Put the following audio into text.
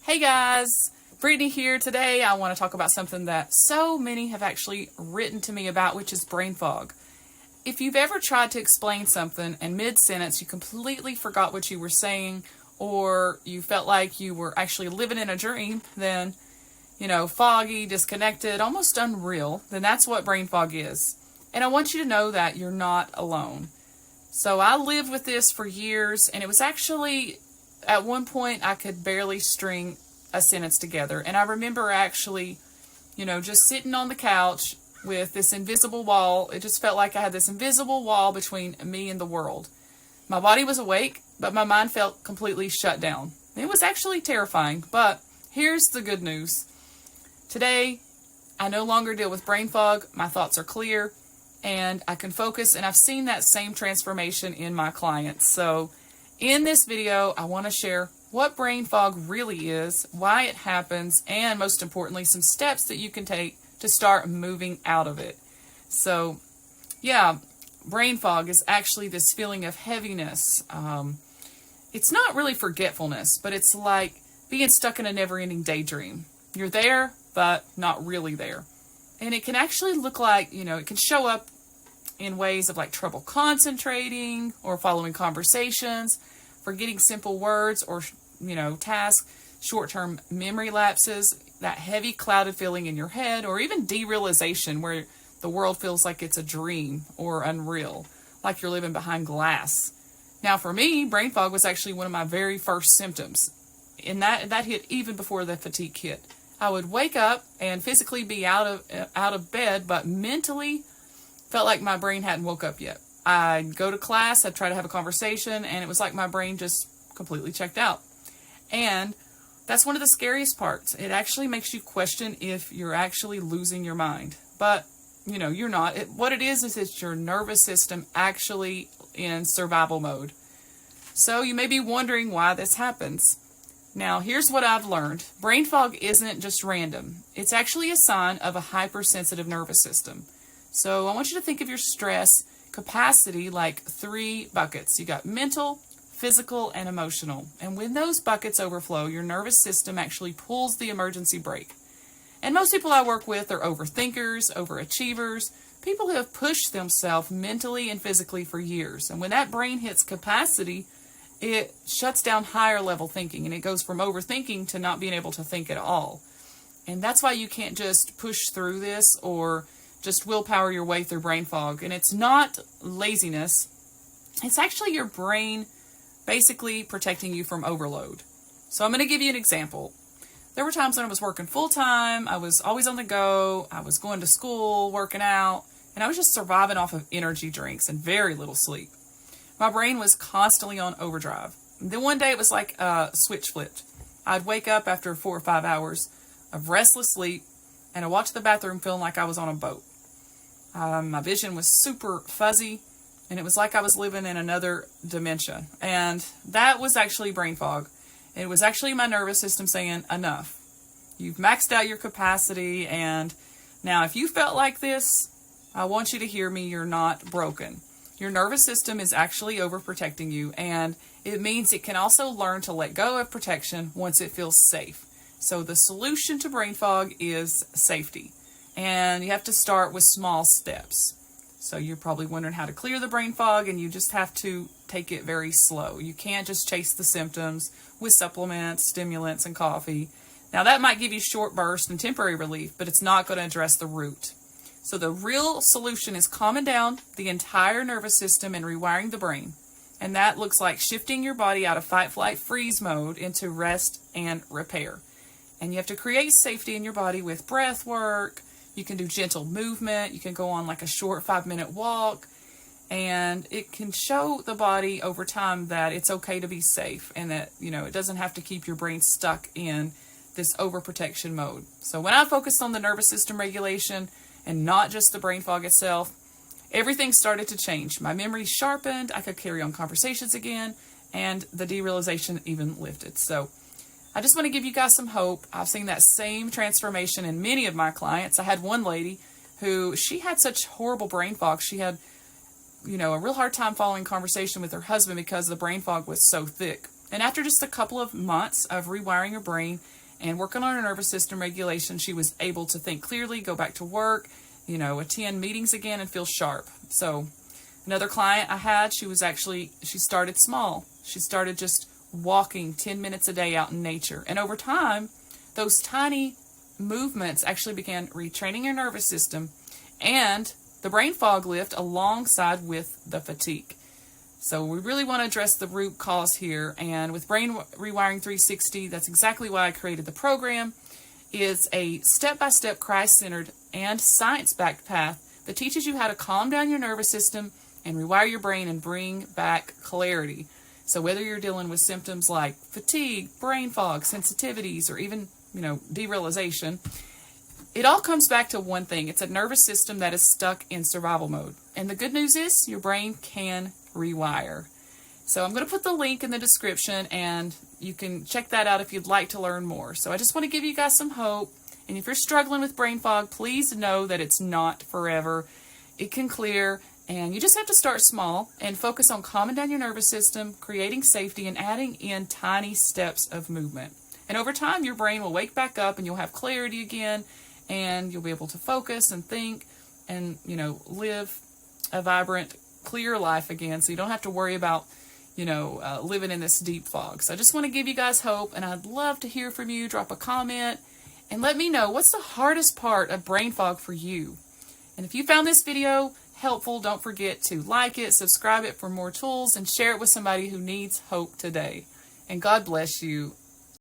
Hey guys, Brittany here. Today I want to talk about something that so many have actually written to me about, which is brain fog. If you've ever tried to explain something and mid-sentence you completely forgot what you were saying, or you felt like you were actually living in a dream, then, foggy, disconnected, almost unreal, then that's what brain fog is. And I want you to know that you're not alone. So I lived with this for years, and it was actually, at one point, I could barely string a sentence together. And I remember actually, just sitting on the couch with this invisible wall. It just felt like I had this invisible wall between me and the world. My body was awake, but my mind felt completely shut down. It was actually terrifying, but here's the good news. Today, I no longer deal with brain fog. My thoughts are clear, and I can focus, and I've seen that same transformation in my clients. So in this video, I want to share what brain fog really is, why it happens, and most importantly, some steps that you can take to start moving out of it. So, brain fog is actually this feeling of heaviness. It's not really forgetfulness, but it's like being stuck in a never-ending daydream. You're there, but not really there. And it can actually look like, it can show up in ways of like trouble concentrating or following conversations, forgetting simple words or, tasks, short-term memory lapses, that heavy clouded feeling in your head, or even derealization where the world feels like it's a dream or unreal, like you're living behind glass. Now for me, brain fog was actually one of my very first symptoms, and that hit even before the fatigue hit. I would wake up and physically be out of bed, but mentally felt like my brain hadn't woke up yet. I'd go to class, I'd try to have a conversation, and it was like my brain just completely checked out. And that's one of the scariest parts. It actually makes you question if you're actually losing your mind. But, you're not. What it is it's your nervous system actually in survival mode. So you may be wondering why this happens. Now, here's what I've learned. Brain fog isn't just random. It's actually a sign of a hypersensitive nervous system. So I want you to think of your stress capacity like 3 buckets. You got mental, physical, and emotional. And when those buckets overflow, your nervous system actually pulls the emergency brake. And most people I work with are overthinkers, overachievers, people who have pushed themselves mentally and physically for years. And when that brain hits capacity, it shuts down higher level thinking, and it goes from overthinking to not being able to think at all. And that's why you can't just push through this or just willpower your way through brain fog. And it's not laziness. It's actually your brain basically protecting you from overload. So I'm going to give you an example. There were times when I was working full-time, I was always on the go, I was going to school, working out, and I was just surviving off of energy drinks and very little sleep. My brain was constantly on overdrive. And then one day it was like a switch flipped. I'd wake up after 4 or 5 hours of restless sleep, and I'd walk to the bathroom feeling like I was on a boat. My vision was super fuzzy, and it was like I was living in another dimension. And that was actually brain fog. It was actually my nervous system saying, enough. You've maxed out your capacity, and now if you felt like this, I want you to hear me, you're not broken. Your nervous system is actually overprotecting you, and it means it can also learn to let go of protection once it feels safe. So the solution to brain fog is safety. And you have to start with small steps. So you're probably wondering how to clear the brain fog, and you just have to take it very slow. You can't just chase the symptoms with supplements, stimulants, and coffee. Now that might give you short bursts and temporary relief, but it's not going to address the root. So the real solution is calming down the entire nervous system and rewiring the brain. And that looks like shifting your body out of fight, flight, freeze mode into rest and repair. And you have to create safety in your body with breath work. You can do gentle movement. You can go on like a short 5-minute walk. And it can show the body over time that it's okay to be safe, and that, it doesn't have to keep your brain stuck in this overprotection mode. So when I focused on the nervous system regulation and not just the brain fog itself, everything started to change. My memory sharpened. I could carry on conversations again, and the derealization even lifted. So I just want to give you guys some hope. I've seen that same transformation in many of my clients. I had one lady who, she had such horrible brain fog. She had, a real hard time following conversation with her husband because the brain fog was so thick. And after just a couple of months of rewiring her brain and working on her nervous system regulation, she was able to think clearly, go back to work, attend meetings again, and feel sharp. So another client I had, she started small. She started just walking 10 minutes a day out in nature. And over time, those tiny movements actually began retraining your nervous system and the brain fog lift alongside with the fatigue. So we really want to address the root cause here. And with Brain Rewiring 360, that's exactly why I created the program. It's a step-by-step, Christ-centered, and science-backed path that teaches you how to calm down your nervous system and rewire your brain and bring back clarity. So whether you're dealing with symptoms like fatigue, brain fog, sensitivities, or even, derealization, it all comes back to one thing. It's a nervous system that is stuck in survival mode. And the good news is your brain can rewire. So I'm going to put the link in the description and you can check that out if you'd like to learn more. So I just want to give you guys some hope. And if you're struggling with brain fog, please know that it's not forever. It can clear, and you just have to start small and focus on calming down your nervous system, creating safety, and adding in tiny steps of movement. And over time, your brain will wake back up and you'll have clarity again, and you'll be able to focus and think and, live a vibrant, clear life again, so you don't have to worry about, living in this deep fog. So I just want to give you guys hope, and I'd love to hear from you. Drop a comment and let me know what's the hardest part of brain fog for you. And if you found this video helpful, don't forget to like it, subscribe it for more tools, and share it with somebody who needs hope today. And God bless you.